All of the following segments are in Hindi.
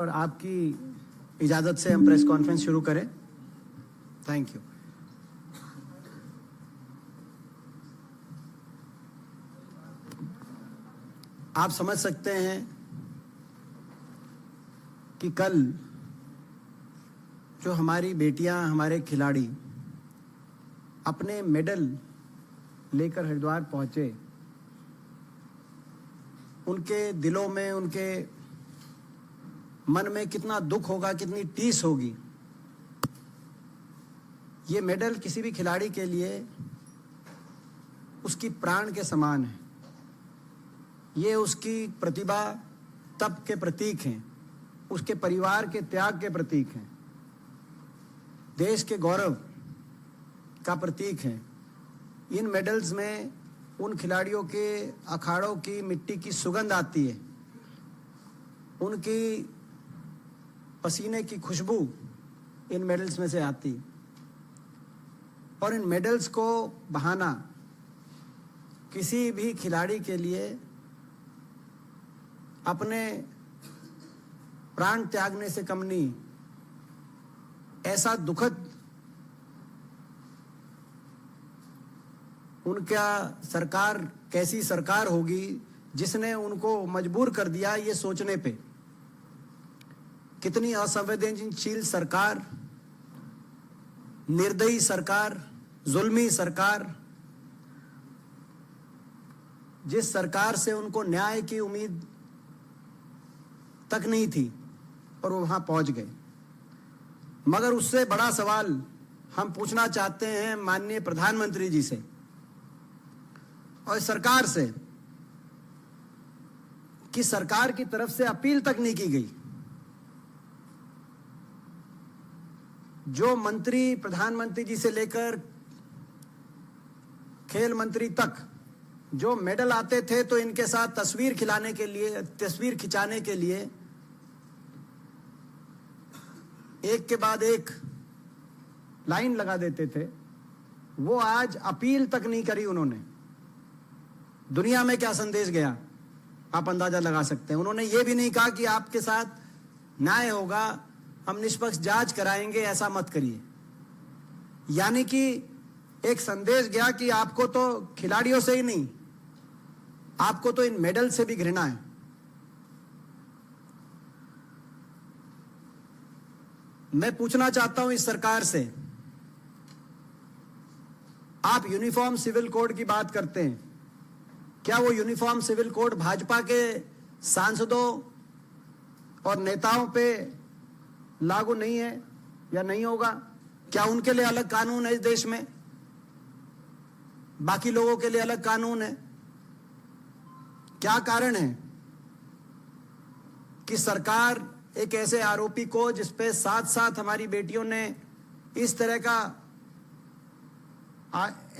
और आपकी इजाज़त से हम प्रेस कॉन्फ्रेंस शुरू करें। Thank you. आप समझ सकते हैं कि कल जो हमारी बेटियां, हमारे खिलाड़ी अपने मेडल लेकर हरिद्वार पहुंचे, उनके दिलों में, उनके मन में कितना दुख होगा, कितनी टीस होगी। ये मेडल किसी भी खिलाड़ी के लिए उसकी प्राण के समान है। ये उसकी प्रतिभा, तप के प्रतीक हैं, उसके परिवार के त्याग के प्रतीक हैं, देश के गौरव का प्रतीक है। इन मेडल्स में उन खिलाड़ियों के अखाड़ों की मिट्टी की सुगंध आती है, उनकी पसीने की खुशबू इन मेडल्स में से आती। और इन मेडल्स को बहाना किसी भी खिलाड़ी के लिए अपने प्राण त्यागने से कम नहीं। ऐसा दुखद उनका सरकार, कैसी सरकार होगी जिसने उनको मजबूर कर दिया ये सोचने पे। कितनी असंवेदनशील सरकार, निर्दयी सरकार, जुल्मी सरकार, जिस सरकार से उनको न्याय की उम्मीद तक नहीं थी और वो वहां पहुंच गए। मगर उससे बड़ा सवाल हम पूछना चाहते हैं माननीय प्रधानमंत्री जी से और सरकार से कि सरकार की तरफ से अपील तक नहीं की गई। जो मंत्री, प्रधानमंत्री जी से लेकर खेल मंत्री तक जो मेडल आते थे तो इनके साथ तस्वीर खिंचाने के लिए एक के बाद एक लाइन लगा देते थे, वो आज अपील तक नहीं करी उन्होंने। दुनिया में क्या संदेश गया आप अंदाजा लगा सकते हैं। उन्होंने ये भी नहीं कहा कि आपके साथ न्याय होगा, हम निष्पक्ष जांच कराएंगे, ऐसा मत करिए। यानी कि एक संदेश गया कि आपको तो खिलाड़ियों से ही नहीं, आपको तो इन मेडल से भी घृणा है। मैं पूछना चाहता हूं इस सरकार से, आप यूनिफॉर्म सिविल कोड की बात करते हैं, क्या वो यूनिफॉर्म सिविल कोड भाजपा के सांसदों और नेताओं पे लागू नहीं है या नहीं होगा? क्या उनके लिए अलग कानून है इस देश में, बाकी लोगों के लिए अलग कानून है? क्या कारण है कि सरकार एक ऐसे आरोपी को, जिसपे साथ साथ हमारी बेटियों ने इस तरह का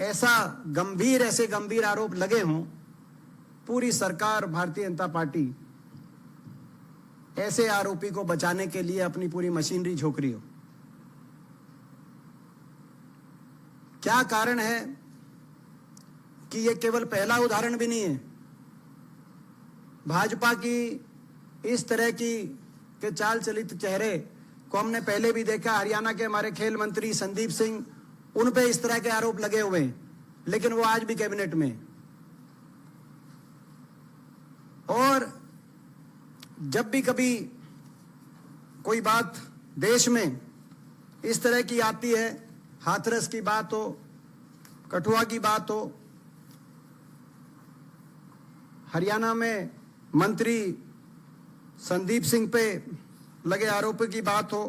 ऐसे गंभीर आरोप लगे हों, पूरी सरकार, भारतीय जनता पार्टी ऐसे आरोपी को बचाने के लिए अपनी पूरी मशीनरी झोंक रही हो? क्या कारण है कि ये केवल पहला उदाहरण भी नहीं है। भाजपा की इस तरह के चाल चलित चेहरे को हमने पहले भी देखा। हरियाणा के हमारे खेल मंत्री संदीप सिंह, उन पे इस तरह के आरोप लगे हुए हैं, लेकिन वो आज भी कैबिनेट में। और जब भी कभी कोई बात देश में इस तरह की आती है, हाथरस की बात हो, कठुआ की बात हो, हरियाणा में मंत्री संदीप सिंह पे लगे आरोपों की बात हो,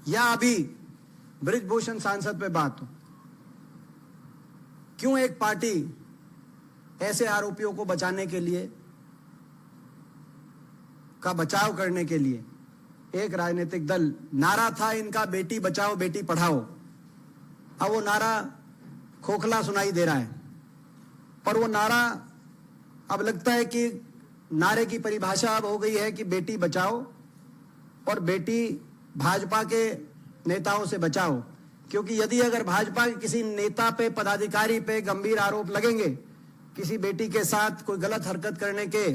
या अभी बृजभूषण सांसद पे बात हो, क्यों एक पार्टी ऐसे आरोपियों को बचाने के लिए, का बचाव करने के लिए, एक राजनीतिक दल, नारा था इनका बेटी बचाओ बेटी पढ़ाओ, अब वो नारा खोखला सुनाई दे रहा है। और वो नारा अब लगता है कि नारे की परिभाषा अब हो गई है कि बेटी बचाओ और बेटी भाजपा के नेताओं से बचाओ। क्योंकि यदि अगर भाजपा के किसी नेता पे, पदाधिकारी पे गंभीर आरोप लगेंगे, किसी बेटी के साथ कोई गलत हरकत करने के,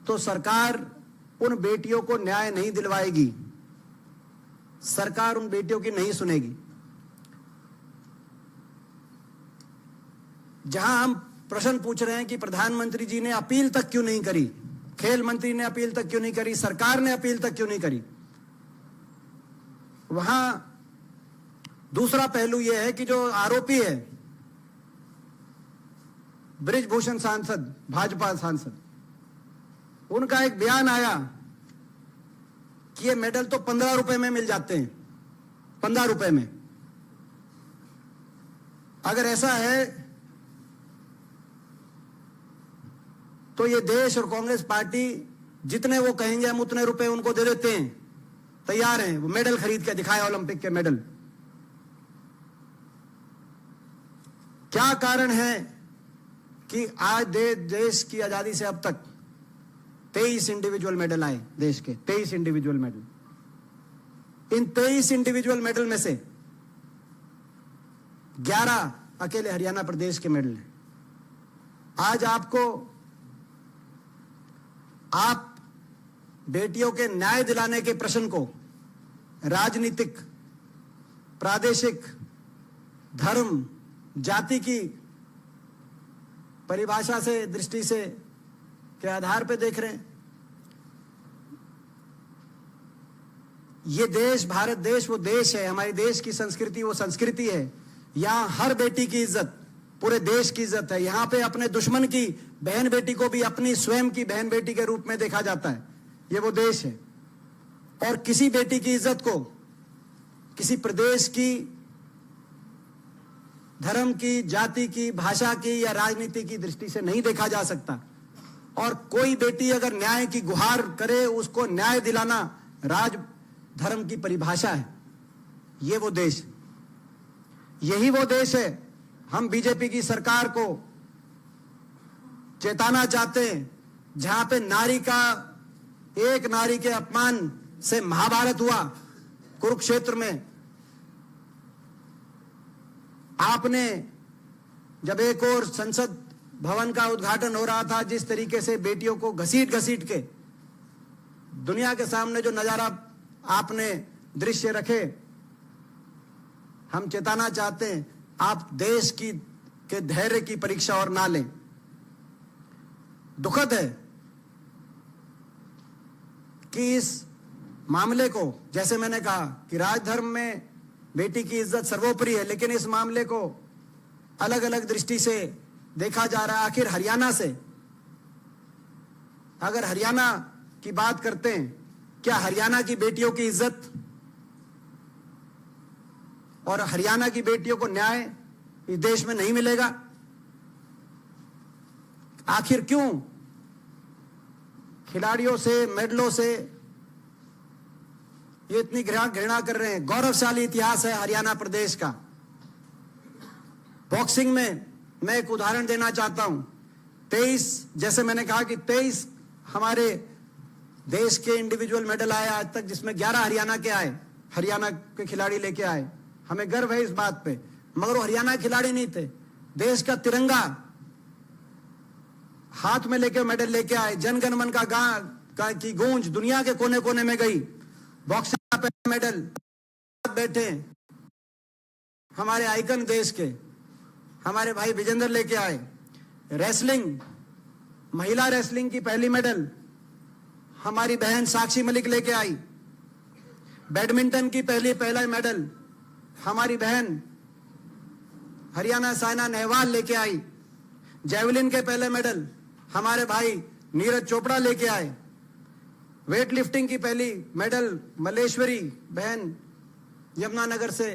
तो सरकार उन बेटियों को न्याय नहीं दिलवाएगी, सरकार उन बेटियों की नहीं सुनेगी। जहां हम प्रश्न पूछ रहे हैं कि प्रधानमंत्री जी ने अपील तक क्यों नहीं करी, खेल मंत्री ने अपील तक क्यों नहीं करी, सरकार ने अपील तक क्यों नहीं करी, वहां दूसरा पहलू यह है कि जो आरोपी है बृजभूषण सांसद, भाजपा सांसद, उनका एक बयान आया कि ये मेडल तो 15 रुपए में मिल जाते हैं, 15 रुपए में। अगर ऐसा है तो ये देश और कांग्रेस पार्टी जितने वो कहेंगे हम उतने रुपए उनको दे देते हैं, तैयार हैं, वो मेडल खरीद के दिखाए, ओलंपिक के मेडल। क्या कारण है कि आज देश की आजादी से अब तक 23 इंडिविजुअल मेडल आए, देश के 23 इंडिविजुअल मेडल। इन 23 इंडिविजुअल मेडल में से 11 अकेले हरियाणा प्रदेश के मेडल हैं। आज आप बेटियों के न्याय दिलाने के प्रश्न को राजनीतिक, प्रादेशिक, धर्म, जाति की परिभाषा से, दृष्टि से के आधार पर देख रहे हैं। ये देश, भारत देश वो देश है, हमारे देश की संस्कृति वो संस्कृति है। यहां हर बेटी की इज्जत पूरे देश की इज्जत है। यहां पे अपने दुश्मन की बहन बेटी को भी अपनी स्वयं की बहन बेटी के रूप में देखा जाता है। ये वो देश है। और किसी बेटी की इज्जत को किसी प्रदेश की, धर्म की, जाति की, भाषा की या राजनीति की दृष्टि से नहीं देखा जा सकता। और कोई बेटी अगर न्याय की गुहार करे, उसको न्याय दिलाना राज धर्म की परिभाषा है। ये वो देश, यही वो देश है। हम बीजेपी की सरकार को चेताना चाहते हैं, जहां पे नारी का, एक नारी के अपमान से महाभारत हुआ कुरुक्षेत्र में। आपने जब एक और संसद भवन का उद्घाटन हो रहा था, जिस तरीके से बेटियों को घसीट घसीट के दुनिया के सामने जो नजारा आपने दृश्य रखे, हम चेताना चाहते हैं आप देश की के धैर्य की परीक्षा और ना लें। दुखद है कि इस मामले को, जैसे मैंने कहा कि राजधर्म में बेटी की इज्जत सर्वोपरि है, लेकिन इस मामले को अलग अलग दृष्टि से देखा जा रहा है। आखिर हरियाणा से, अगर हरियाणा की बात करते हैं, क्या हरियाणा की बेटियों की इज्जत और हरियाणा की बेटियों को न्याय इस देश में नहीं मिलेगा? आखिर क्यों खिलाड़ियों से, मेडलों से ये इतनी घृणा कर रहे हैं? गौरवशाली इतिहास है हरियाणा प्रदेश का। बॉक्सिंग में मैं एक उदाहरण देना चाहता हूं। 23, जैसे मैंने कहा कि 23 हमारे देश के इंडिविजुअल मेडल आए आज तक, जिसमें 11 हरियाणा के आए, हरियाणा के खिलाड़ी लेके आए। हमें गर्व है इस बात पे। मगर वो हरियाणा खिलाड़ी नहीं थे, देश का तिरंगा हाथ में लेके मेडल लेके आए। जनगण मन की गूंज दुनिया के कोने कोने में गई। बॉक्सिंग पे मेडल बैठे हमारे आइकन देश के हमारे भाई विजेंद्र लेके आए। रेसलिंग, महिला रेसलिंग की पहली मेडल हमारी बहन साक्षी मलिक लेके आई। बैडमिंटन की पहला मेडल हमारी बहन हरियाणा साइना नेहवाल लेके आई। जेवलिन के पहले मेडल हमारे भाई नीरज चोपड़ा लेके आए। वेट लिफ्टिंग की पहली मेडल मलेश्वरी बहन यमुनानगर से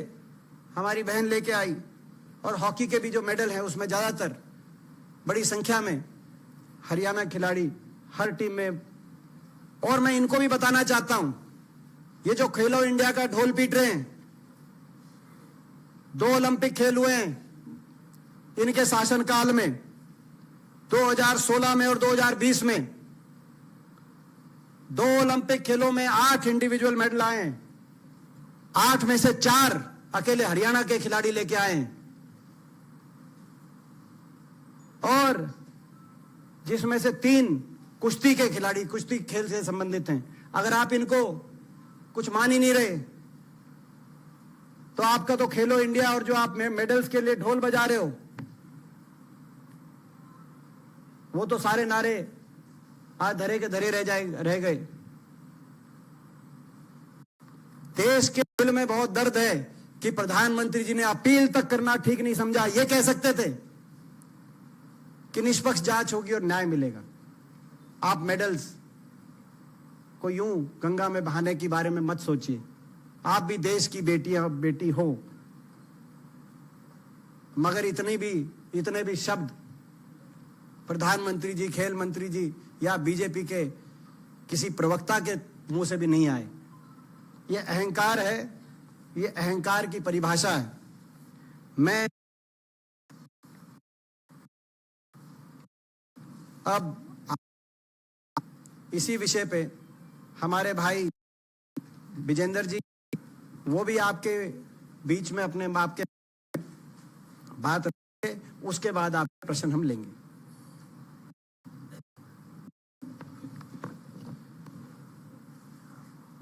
हमारी बहन लेके आई। और हॉकी के भी जो मेडल हैं उसमें ज़्यादातर बड़ी संख्या में हरियाणा खिलाड़ी हर टीम में। और मैं इनको भी बताना चाहता हूं, ये जो खेलो इंडिया का ढोल पीट रहे हैं, 2 ओलंपिक खेल हुए हैं इनके शासनकाल में, 2016 में और 2020 में। 2 ओलंपिक खेलों में 8 इंडिविजुअल मेडल आए हैं। 8 में से 4 अकेले हरियाणा के खिलाड़ी लेके आए हैं, और जिसमें से 3 कुश्ती के खिलाड़ी, कुश्ती खेल से संबंधित हैं, अगर आप इनको कुछ मान ही नहीं रहे तो आपका तो खेलो इंडिया और जो आप मेडल्स के लिए ढोल बजा रहे हो, वो तो सारे नारे आज धरे के धरे रह गए। देश के दिल में बहुत दर्द है कि प्रधानमंत्री जी ने अपील तक करना ठीक नहीं समझा। ये कह सकते थे कि निष्पक्ष जांच होगी और न्याय मिलेगा। आप मेडल्स को यूं गंगा में बहाने के बारे में मत सोचिए। आप भी देश की बेटी हो, मगर इतने भी शब्द प्रधानमंत्री जी, खेल मंत्री जी या बीजेपी के किसी प्रवक्ता के मुंह से भी नहीं आए। ये अहंकार है, ये अहंकार की परिभाषा है। मैं अब इसी विषय पे हमारे भाई विजेंद्र जी, वो भी आपके बीच में अपने बाप के बात रखे, उसके बाद आपके प्रश्न हम लेंगे।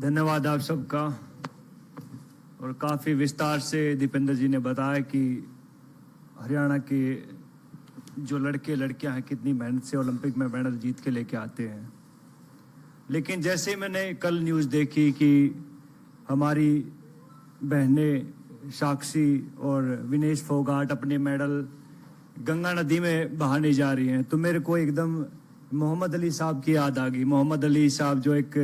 धन्यवाद आप सबका। और काफ़ी विस्तार से दीपेंद्र जी ने बताया कि हरियाणा के जो लड़के लड़कियां हैं कितनी मेहनत से ओलंपिक में मेडल जीत के लेके आते हैं। लेकिन जैसे मैंने कल न्यूज़ देखी कि हमारी बहनें साक्षी और विनेश फोगाट अपने मेडल गंगा नदी में बहाने जा रही हैं, तो मेरे को एकदम मोहम्मद अली साहब की याद आ गई। मोहम्मद अली साहब जो एक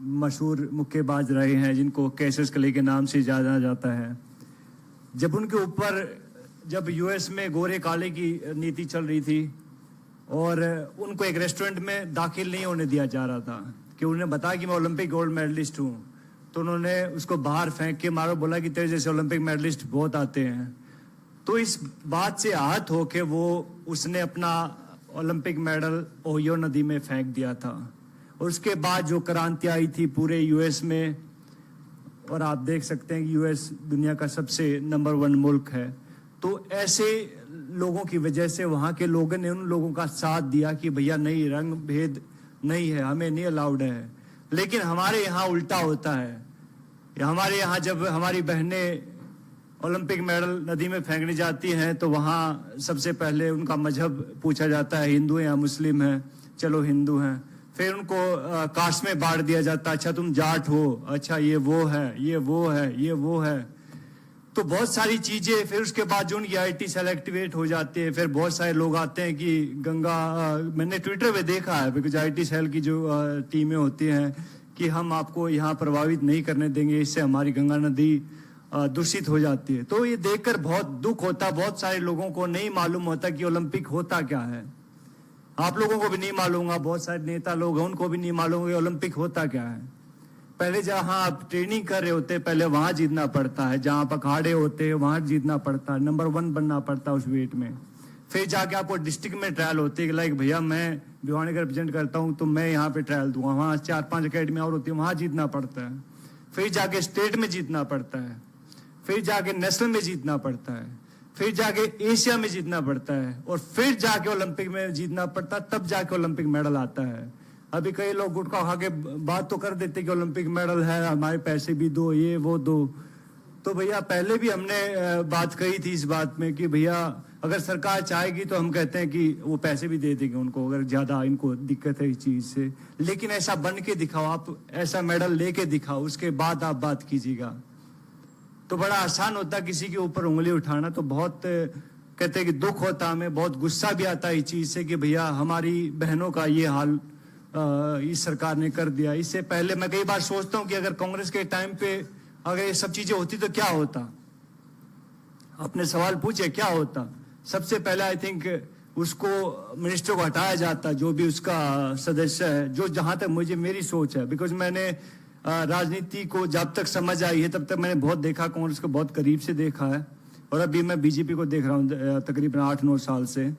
मशहूर मुक्केबाज रहे हैं, जिनको कैसिस क्ले के नाम से जाना जाता है। जब उनके ऊपर जब यूएस में गोरे काले की नीति चल रही थी और उनको एक रेस्टोरेंट में दाखिल नहीं होने दिया जा रहा था कि उन्हें बताया कि मैं ओलंपिक गोल्ड मेडलिस्ट हूँ, तो उन्होंने उसको बाहर फेंक के मारो, बोला कि तेरे जैसे ओलंपिक मेडलिस्ट बहुत आते हैं। तो इस बात से आहत होके उसने अपना ओलंपिक मेडल ओहियो नदी में फेंक दिया था। और उसके बाद जो क्रांति आई थी पूरे यूएस में, और आप देख सकते हैं कि यूएस दुनिया का सबसे नंबर 1 मुल्क है, तो ऐसे लोगों की वजह से वहाँ के लोगों ने उन लोगों का साथ दिया कि भैया नहीं, रंग भेद नहीं है, हमें नहीं अलाउड है। लेकिन हमारे यहाँ उल्टा होता है। हमारे यहाँ जब हमारी बहनें ओलंपिक मेडल नदी में फेंकने जाती हैं तो वहाँ सबसे पहले उनका मजहब पूछा जाता है, हिंदू हैं या मुस्लिम हैं। चलो हिंदू हैं। फिर उनको कास्ट में बांट दिया जाता है, अच्छा तुम जाट हो, अच्छा ये वो है, ये वो है, ये वो है। तो बहुत सारी चीजें। फिर उसके बाद जो उनकी आईटी सेल एक्टिवेट हो जाती है, फिर बहुत सारे लोग आते हैं कि गंगा मैंने ट्विटर पे देखा है, बिकॉज आईटी सेल की जो टीमें होती हैं कि हम आपको यहाँ प्रभावित नहीं करने देंगे, इससे हमारी गंगा नदी दूषित हो जाती है। तो ये देखकर बहुत दुख होता। बहुत सारे लोगों को नहीं मालूम होता कि ओलंपिक होता क्या है। आप लोगों को भी नहीं मालूम होगा, बहुत सारे नेता लोग हैं उनको भी नहीं मालूम कि ओलंपिक होता क्या है। पहले जहां आप ट्रेनिंग कर रहे होते पहले वहां जीतना पड़ता है, जहां आप अखाड़े होते हैं वहां जीतना पड़ता है, नंबर 1 बनना पड़ता है उस वेट में। फिर जाके आपको डिस्ट्रिक्ट में ट्रायल होती है कि लाइक भैया मैं भिवानी का रिप्रेजेंट करता हूं तो मैं यहाँ पे ट्रायल दूंगा, वहाँ 4-5 अकेडमी और होती है, वहां जीतना पड़ता है। फिर जाके स्टेट में जीतना पड़ता है, फिर जाके नेशनल में जीतना पड़ता है, फिर जाके एशिया में जीतना पड़ता है, और फिर जाके ओलंपिक में जीतना पड़ता है, तब जाके ओलंपिक मेडल आता है। अभी कई लोग गुटखा खा के बात तो कर देते कि ओलंपिक मेडल है, हमारे पैसे भी दो, ये वो दो। तो भैया पहले भी हमने बात कही थी इस बात में कि भैया अगर सरकार चाहेगी तो हम कहते हैं कि वो पैसे भी दे देंगे उनको, अगर ज्यादा इनको दिक्कत है इस चीज से। लेकिन ऐसा बन के दिखाओ, आप ऐसा मेडल लेके दिखाओ, उसके बाद आप बात कीजिएगा। तो बड़ा आसान होता किसी के ऊपर उंगली उठाना। तो बहुत कहते हैं कि दुख होता, हमें बहुत गुस्सा भी आता है इस चीज से कि भैया हमारी बहनों का ये हाल इस सरकार ने कर दिया। इससे पहले मैं कई बार सोचता हूं कि अगर कांग्रेस के टाइम पे अगर ये सब चीजें होती तो क्या होता। अपने सवाल पूछे क्या होता। सबसे पहले आई थिंक उसको मिनिस्टर को हटाया जाता, जो भी उसका सदस्य है, जो जहां तक मुझे मेरी सोच है। बिकॉज मैंने राजनीति को जब तक समझ आई है तब तक मैंने बहुत देखा, कांग्रेस को बहुत करीब से देखा है, और अभी मैं बीजेपी को देख रहा हूँ तकरीबन 8-9 साल से।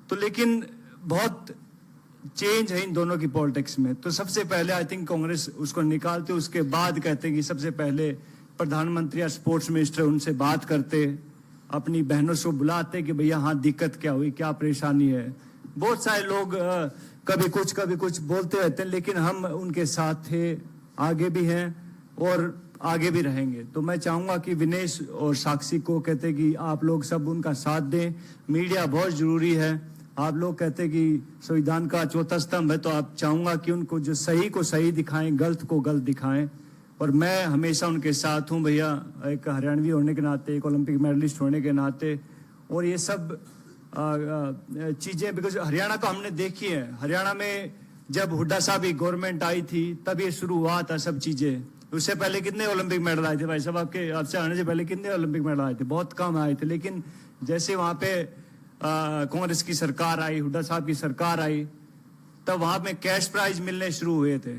तो लेकिन बहुत चेंज है इन दोनों की पॉलिटिक्स में। तो सबसे पहले आई थिंक कांग्रेस उसको निकालते, उसके बाद कहते हैं कि सबसे पहले प्रधानमंत्री या स्पोर्ट्स मिनिस्टर उनसे बात करते, अपनी बहनों से बुलाते कि भैया हाँ दिक्कत क्या हुई, क्या परेशानी है। बहुत सारे लोग कभी कुछ बोलते रहते हैं, लेकिन हम उनके साथ थे, आगे भी हैं और आगे भी रहेंगे। तो मैं चाहूंगा कि विनेश और साक्षी को कहते कि आप लोग सब उनका साथ दें। मीडिया बहुत जरूरी है। आप लोग कहते कि संविधान का चौथा स्तंभ है, तो आप चाहूंगा कि उनको जो सही को सही दिखाएं, गलत को गलत दिखाएं। और मैं हमेशा उनके साथ हूं भैया, एक हरियाणवी होने के नाते, एक ओलंपिक मेडलिस्ट होने के नाते। और ये सब चीजें बिकॉज हरियाणा को हमने देखी है। हरियाणा में जब हुड्डा साहब की गवर्नमेंट आई थी तब ये शुरू हुआ था सब चीजें। उससे पहले कितने ओलंपिक मेडल आए थे भाई साहब? आपसे आने से पहले कितने ओलंपिक मेडल आए थे? बहुत कम आए थे। लेकिन जैसे वहां पे कांग्रेस की सरकार आई, हुड्डा साहब की सरकार आई, तब वहां पे कैश प्राइज मिलने शुरू हुए थे।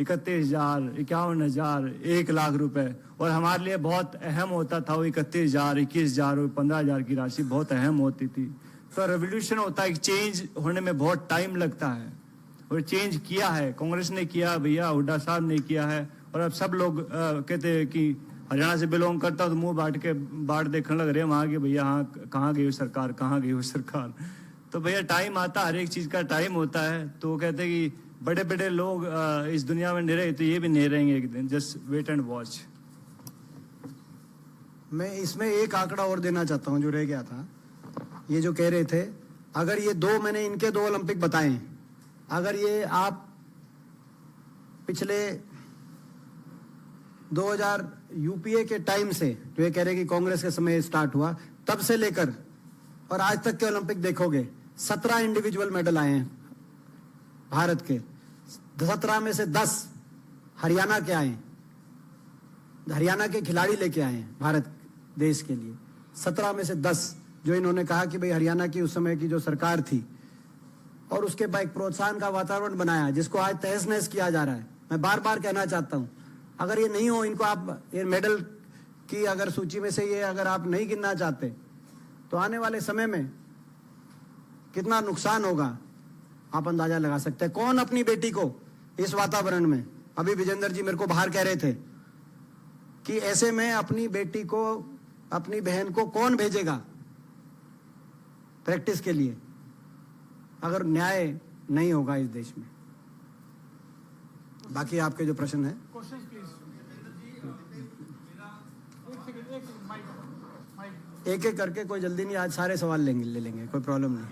31,000, 51,000, 1,00,000 रुपए। और हमारे लिए बहुत अहम होता था वो 31,000, 21,000 और 15,000 की राशि बहुत अहम होती थी। तो रेवोल्यूशन होता है, चेंज होने में बहुत टाइम लगता है। और चेंज किया है, कांग्रेस ने किया भैया, हुड्डा साहब ने किया है। और अब सब लोग कहते हैं कि हरियाणा से बिलोंग करता तो मुंह बाट देखने लग रहे हैं वहां के, भैया हाँ कहाँ गई सरकार, कहाँ गई वो सरकार। तो भैया टाइम आता, हर एक चीज का टाइम होता है। तो वो कहते हैं कि बड़े बड़े लोग इस दुनिया में नहीं रहे, तो ये भी नहीं रहेंगे एक दिन। Just wait and watch. मैं इसमें एक आंकड़ा और देना चाहता हूं जो रह गया था। ये जो कह रहे थे, अगर ये मैंने इनके 2 ओलंपिक बताए, अगर ये आप पिछले 2000 यूपीए के टाइम से, जो ये कह रहे कि कांग्रेस के समय स्टार्ट हुआ, तब से लेकर और आज तक के ओलंपिक देखोगे, 17 इंडिविजुअल मेडल आए हैं भारत के। 17 में से 10 हरियाणा के आए, हरियाणा के खिलाड़ी लेके आए हैं भारत देश के लिए। 17 में से 10 जो इन्होंने कहा कि भाई हरियाणा की उस समय की जो सरकार थी, और उसके बाद एक प्रोत्साहन का वातावरण बनाया जिसको आज तहस नहस किया जा रहा है। मैं बार बार कहना चाहता हूं, अगर ये नहीं हो, इनको आप ये मेडल की अगर सूची में से ये अगर आप नहीं गिनना चाहते, तो आने वाले समय में कितना नुकसान होगा आप अंदाजा लगा सकते हैं। कौन अपनी बेटी को इस वातावरण में, अभी विजेंद्र जी मेरे को बाहर कह रहे थे कि ऐसे में अपनी बेटी को, अपनी बहन को कौन भेजेगा प्रैक्टिस के लिए, अगर न्याय नहीं होगा इस देश में। बाकी आपके जो प्रश्न है, एक एक करके, कोई जल्दी नहीं, आज सारे सवाल ले लेंगे, कोई प्रॉब्लम नहीं।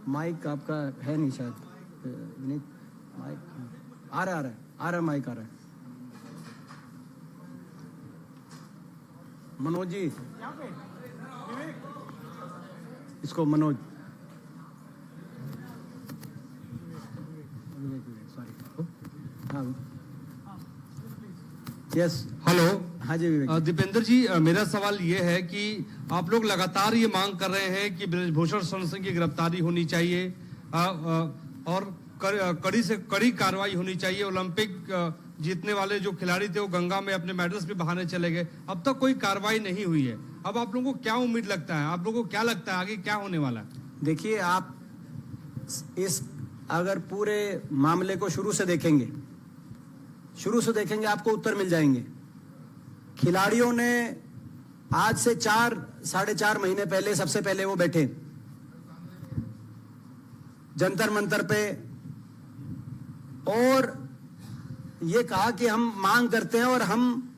माइक आपका है नहीं शायद, माइक आ रहा माइक आ रहा है। मनोज जी, इसको मनोज, सॉरी, हाँ यस, हेलो। हाँ जी विवेक। दीपेंद्र जी, मेरा सवाल ये है कि आप लोग लगातार ये मांग कर रहे हैं कि ब्रजभूषण शरण सिंह की गिरफ्तारी होनी चाहिए और कड़ी से कड़ी कार्रवाई होनी चाहिए। ओलंपिक जीतने वाले जो खिलाड़ी थे वो गंगा में अपने मेडल्स भी बहाने चले गए, अब तक कोई कार्रवाई नहीं हुई है। अब आप लोगों को क्या उम्मीद लगता है, आप लोगों को क्या लगता है आगे क्या होने वाला है? देखिए, आप इस अगर पूरे मामले को शुरू से देखेंगे आपको उत्तर मिल जाएंगे। खिलाड़ियों ने आज से 4-4.5 महीने पहले, सबसे पहले वो बैठे जंतर मंतर पे और ये कहा कि हम मांग करते हैं और हम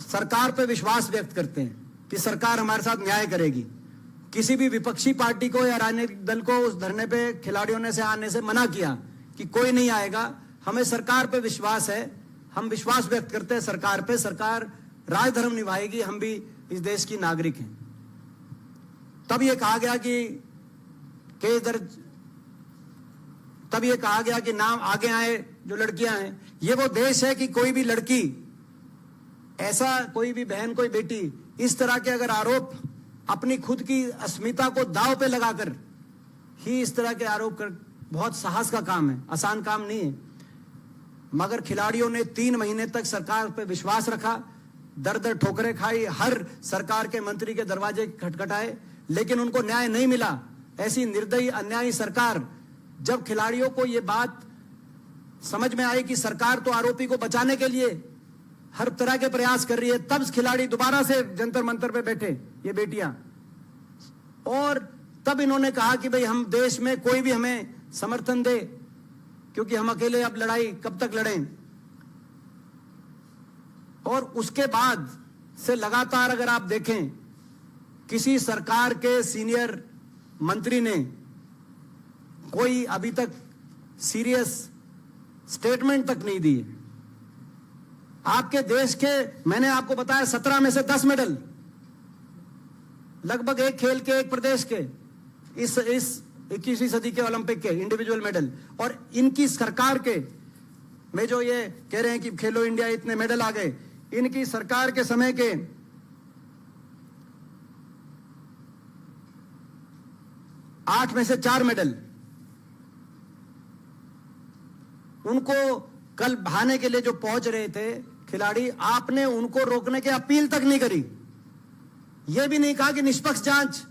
सरकार पे विश्वास व्यक्त करते हैं कि सरकार हमारे साथ न्याय करेगी। किसी भी विपक्षी पार्टी को या राजनीतिक दल को उस धरने पे खिलाड़ियों ने से आने से मना किया कि कोई नहीं आएगा, हमें सरकार पे विश्वास है, हम विश्वास व्यक्त करते हैं सरकार पे, सरकार राजधर्म निभाएगी, हम भी इस देश की नागरिक हैं। तब ये कहा गया कि केस दर्ज, तब ये कहा गया कि नाम आगे आए जो लड़कियां हैं। ये वो देश है कि कोई भी लड़की, ऐसा कोई भी बहन, कोई बेटी इस तरह के अगर आरोप, अपनी खुद की अस्मिता को दांव पे लगाकर ही इस तरह के आरोप कर, बहुत साहस का काम है, आसान काम नहीं है। मगर खिलाड़ियों ने 3 महीने तक सरकार पे विश्वास रखा, दर दर ठोकरें खाई, हर सरकार के मंत्री के दरवाजे खटखटाए, लेकिन उनको न्याय नहीं मिला। ऐसी निर्दयी अन्यायी सरकार, जब खिलाड़ियों को यह बात समझ में आई कि सरकार तो आरोपी को बचाने के लिए हर तरह के प्रयास कर रही है, तब खिलाड़ी दोबारा से जंतर मंतर पे बैठे, ये बेटियां, और तब इन्होंने कहा कि भाई हम देश में कोई भी हमें समर्थन दे, क्योंकि हम अकेले अब लड़ाई कब तक लड़ें। और उसके बाद से लगातार अगर आप देखें, किसी सरकार के सीनियर मंत्री ने कोई अभी तक सीरियस स्टेटमेंट तक नहीं दी। आपके देश के, मैंने आपको बताया 17 में से 10 मेडल, लगभग एक खेल के, एक प्रदेश के, इस 21वीं सदी के ओलंपिक के इंडिविजुअल मेडल। और इनकी सरकार के में जो ये कह रहे हैं कि खेलो इंडिया इतने मेडल आ गए, इनकी सरकार के समय के 8 में से 4 मेडल। उनको कल बहाने के लिए जो पहुंच रहे थे खिलाड़ी, आपने उनको रोकने की अपील तक नहीं करी। यह भी नहीं कहा कि निष्पक्ष जांच,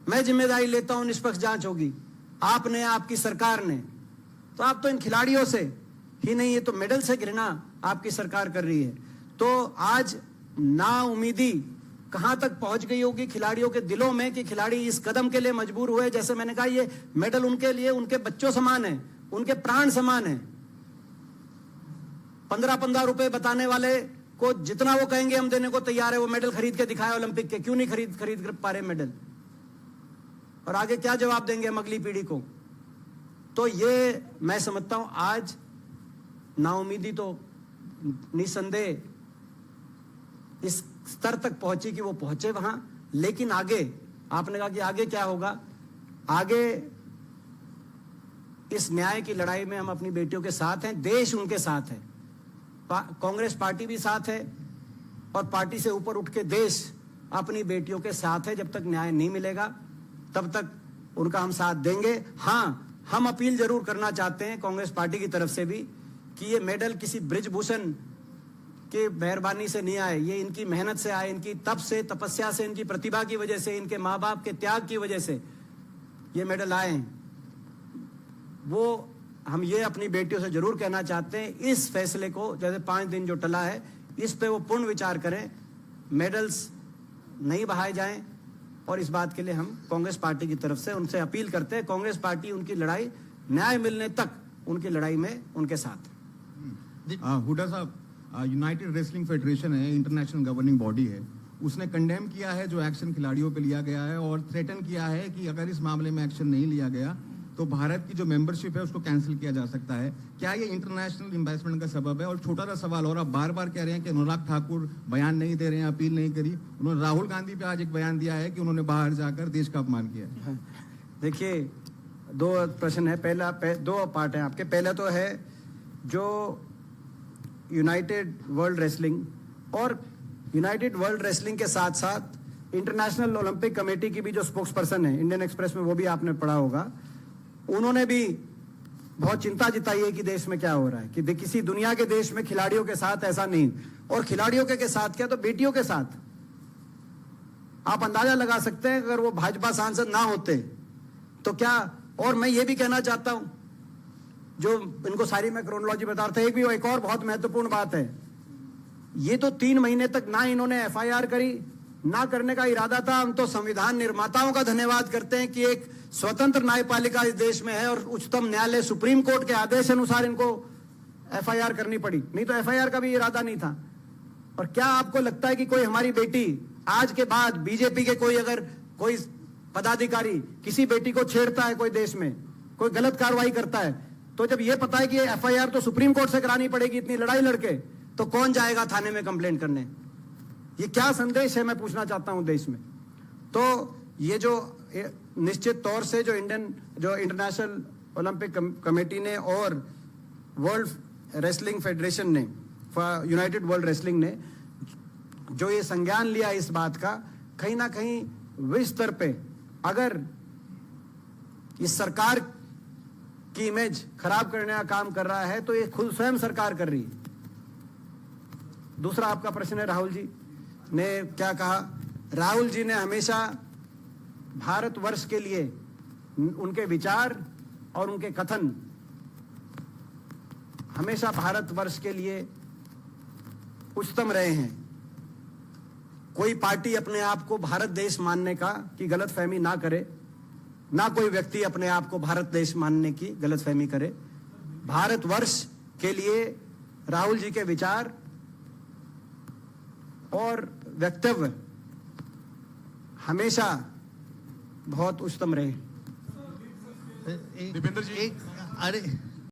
मैं जिम्मेदारी लेता हूं, निष्पक्ष जांच होगी। आपने, आपकी सरकार ने, तो आप तो इन खिलाड़ियों से ही नहीं, ये तो मेडल से घृणा आपकी सरकार कर रही है। तो आज नाउमीदी कहां तक पहुंच गई होगी खिलाड़ियों के दिलों में कि खिलाड़ी इस कदम के लिए मजबूर हुए। जैसे मैंने कहा, ये मेडल उनके लिए उनके बच्चों समान है, उनके प्राण समान है। 15-15 रुपए बताने वाले को जितना वो कहेंगे हम देने को तैयार है। वो मेडल खरीद के दिखाए ओलंपिक के, क्यों नहीं खरीद पा रहे मेडल? और आगे क्या जवाब देंगे हम अगली पीढ़ी को? तो ये मैं समझता हूं आज नाउमीदी तो निसंदेह इस स्तर तक पहुंची कि वो पहुंचे वहां। लेकिन आगे, आपने कहा कि आगे क्या होगा? आगे इस न्याय की लड़ाई में हम अपनी बेटियों के साथ हैं, देश उनके साथ है, कांग्रेस पार्टी भी साथ है, और पार्टी से ऊपर उठ के देश अपनी बेटियों के साथ है। जब तक न्याय नहीं मिलेगा तब तक उनका हम साथ देंगे। हाँ, हम अपील जरूर करना चाहते हैं कांग्रेस पार्टी की तरफ से भी कि ये मेडल किसी बृजभूषण की मेहरबानी से नहीं आए, ये इनकी मेहनत से आए, इनकी तप से, तपस्या से, इनकी प्रतिभा की वजह से, इनके माँ बाप के त्याग की वजह से ये मेडल आए हैं। वो हम ये अपनी बेटियों से जरूर कहना चाहते हैं, इस फैसले को, जैसे 5 दिन जो टला है, इस पे वो पूर्ण विचार करें, मेडल्स नहीं बहाए जाएं। और इस बात के लिए हम कांग्रेस पार्टी की तरफ से उनसे अपील करते हैं। कांग्रेस पार्टी उनकी लड़ाई न्याय मिलने तक, उनकी लड़ाई में उनके साथ। हुड्डा साहब, यूनाइटेड रेसलिंग फेडरेशन है, इंटरनेशनल गवर्निंग बॉडी है, उसने कंडेम किया है जो एक्शन खिलाड़ियों पे लिया गया है, और थ्रेटन किया है कि अगर इस मामले में एक्शन नहीं लिया गया तो भारत की जो मेंबरशिप है उसको कैंसिल किया जा सकता है। क्या ये इंटरनेशनल इन्वेस्टमेंट का सबब है? और छोटा सा सवाल, और आप बार बार कह रहे हैं कि अनुराग ठाकुर बयान नहीं दे रहे हैं, अपील नहीं करी। उन्होंने राहुल गांधी पे आज एक बयान दिया है कि उन्होंने बाहर जाकर देश का अपमान किया है। देखिए, 2 प्रश्न है। पहला 2 पार्ट है आपके। पहला तो है जो यूनाइटेड वर्ल्ड रेसलिंग, और यूनाइटेड वर्ल्ड रेसलिंग के साथ साथ इंटरनेशनल ओलंपिक कमेटी की भी जो स्पोक्स पर्सन है, इंडियन एक्सप्रेस में वो भी आपने पढ़ा होगा, उन्होंने भी बहुत चिंता जताई है कि देश में क्या हो रहा है, कि किसी दुनिया के देश में खिलाड़ियों के साथ ऐसा नहीं। और खिलाड़ियों के साथ क्या, तो बेटियों के साथ आप अंदाजा लगा सकते हैं, अगर वो भाजपा सांसद ना होते तो क्या। और मैं ये भी कहना चाहता हूं, जो इनको सारी मैं क्रोनोलॉजी बता रहा था, एक और बहुत महत्वपूर्ण बात है, ये तो 3 महीने तक ना इन्होंने FIR करी, ना करने का इरादा था। हम तो संविधान निर्माताओं का धन्यवाद करते हैं कि एक स्वतंत्र न्यायपालिका इस देश में है, और उच्चतम न्यायालय सुप्रीम कोर्ट के आदेश अनुसार इनको FIR करनी पड़ी, नहीं तो FIR का भी इरादा नहीं था। और क्या आपको लगता है कि कोई हमारी बेटी आज के बाद, बीजेपी के अगर कोई पदाधिकारी किसी बेटी को छेड़ता है, कोई देश में कोई गलत कार्रवाई करता है, तो जब ये पता है कि FIR तो सुप्रीम कोर्ट से करानी पड़ेगी इतनी लड़ाई लड़के, तो कौन जाएगा थाने में कंप्लेंट करने? ये क्या संदेश है, मैं पूछना चाहता हूं देश में। तो ये जो निश्चित तौर से जो इंटरनेशनल ओलंपिक कमेटी ने और वर्ल्ड रेसलिंग फेडरेशन ने, यूनाइटेड वर्ल्ड रेसलिंग ने जो ये संज्ञान लिया इस बात का, कहीं ना कहीं विश्व स्तर पे अगर इस सरकार की इमेज खराब करने का काम कर रहा है, तो ये खुद स्वयं सरकार कर रही है। दूसरा आपका प्रश्न है, राहुल जी ने क्या कहा। राहुल जी ने हमेशा भारतवर्ष के लिए उनके विचार और उनके कथन हमेशा भारतवर्ष के लिए उच्चतम रहे हैं। कोई पार्टी अपने आप को भारत देश मानने का की गलतफहमी ना करे, ना कोई व्यक्ति अपने आप को भारत देश मानने की गलतफहमी करे। भारतवर्ष के लिए राहुल जी के विचार और वक्तव्य हमेशा बहुत उच्चतम रहे। दीपेंद्र जी, अरे